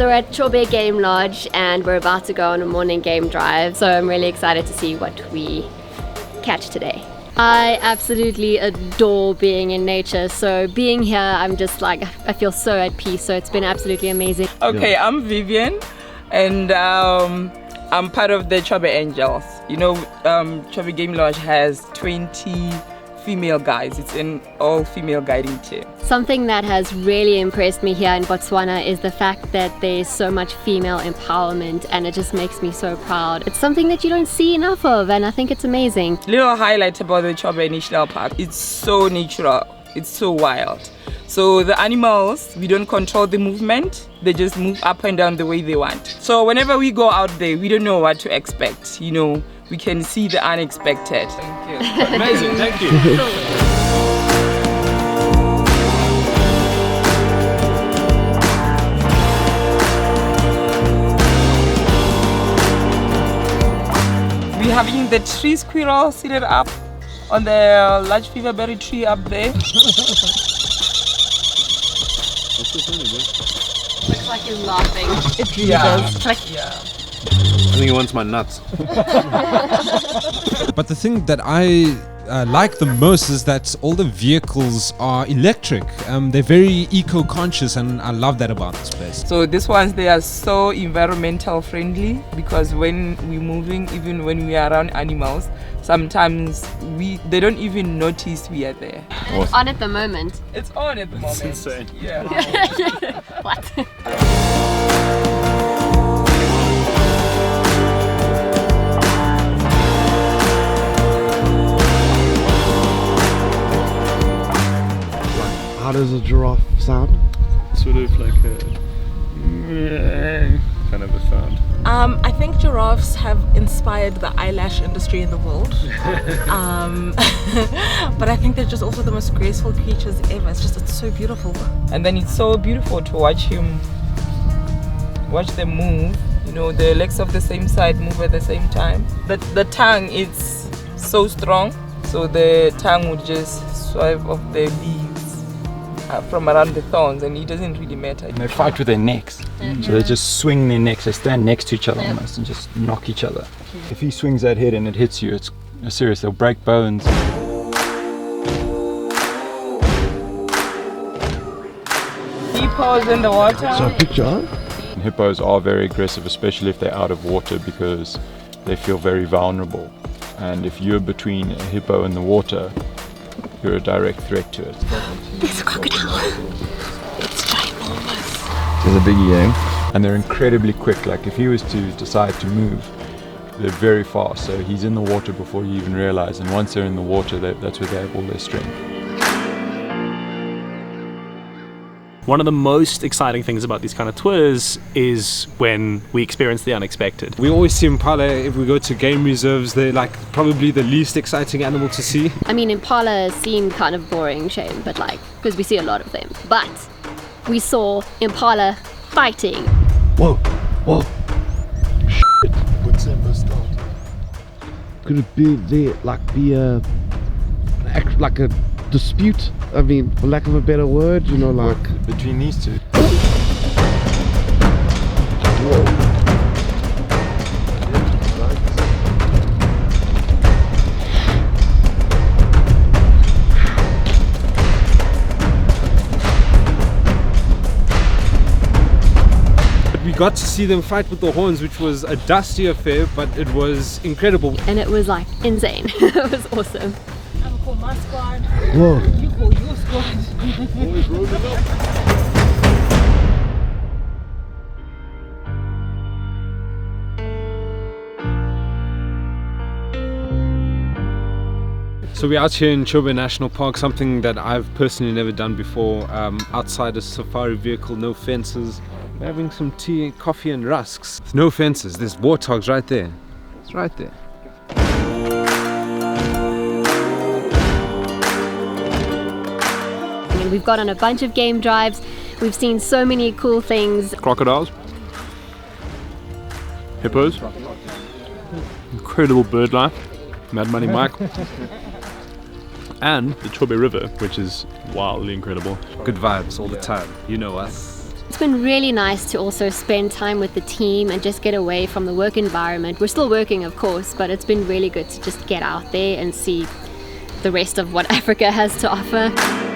So we're at Chobe Game Lodge and we're about to go on a morning game drive. So I'm really excited to see what we catch today. I absolutely adore being in nature. So being here, I'm just like, I feel so at peace. So it's been absolutely amazing. Okay, I'm Vivian and I'm part of the Chobe Angels. You know, Chobe Game Lodge has 20 female guides. It's an all-female guiding team. Something that has really impressed me here in Botswana is the fact that there's so much female empowerment, and it just makes me so proud. It's something that you don't see enough of, and I think it's amazing. Little highlight about the Chobe National Park, it's so natural, it's so wild. So the animals, we don't control the movement, they just move up and down the way they want. So whenever we go out there, we don't know what to expect, you know, we can see the unexpected. Thank you. Amazing, thank you. We're having the tree squirrel seated up on the large feverberry tree up there. Looks like he's laughing. It really does. Like, yeah. I think he wants my nuts. But the thing that I like the most is that all the vehicles are electric. They're very eco-conscious, and I love that about this place. So these ones, they are so environmental friendly, because when we're moving, even when we are around animals, sometimes they don't even notice we are there. it's on at the moment. It's on at the moment. That's insane. Yeah. What? How does a giraffe sound? Sort of like a kind of a sound. I think giraffes have inspired the eyelash industry in the world. But I think they're just also the most graceful creatures ever. It's so beautiful. And then it's so beautiful to watch them move. You know, the legs of the same side move at the same time. The tongue is so strong, so the tongue would just swipe off the leaves from around the thorns, and it doesn't really matter. And they fight with their necks. So they just swing their necks, they stand next to each other almost and just knock each other. If he swings that head and it hits you, it's serious, they'll break bones. Hippos in the water. So picture. And hippos are very aggressive, especially if they're out of water, because they feel very vulnerable. And if you're between a hippo and the water, you're a direct threat to it. There's a crocodile. It's ginormous. There's a biggie game. And they're incredibly quick. Like if he was to decide to move, they're very fast. So he's in the water before you even realize. And once they're in the water, that's where they have all their strength. One of the most exciting things about these kind of tours is when we experience the unexpected. We always see impala if we go to game reserves. They're like probably the least exciting animal to see. I mean, impala seem kind of boring, shame, but like, because we see a lot of them. But we saw impala fighting. Whoa, whoa. Shit. What's that must start? Could it be there, like a dispute? I mean, for lack of a better word, you know, like Between these two. We got to see them fight with the horns, which was a dusty affair, but it was incredible. And it was like insane. It was awesome. I'm called my squad. whoa. You call your squad. So we're out here in Chobe National Park, something that I've personally never done before. Outside a safari vehicle, no fences. We're having some tea, coffee and rusks. No fences, there's warthogs right there. It's right there. And we've gone on a bunch of game drives. We've seen so many cool things. Crocodiles, hippos, incredible bird life, Mad Money Mike, and the Chobe River, which is wildly incredible. Good vibes all the time, you know us. It's been really nice to also spend time with the team and just get away from the work environment. We're still working, of course, but it's been really good to just get out there and see the rest of what Africa has to offer.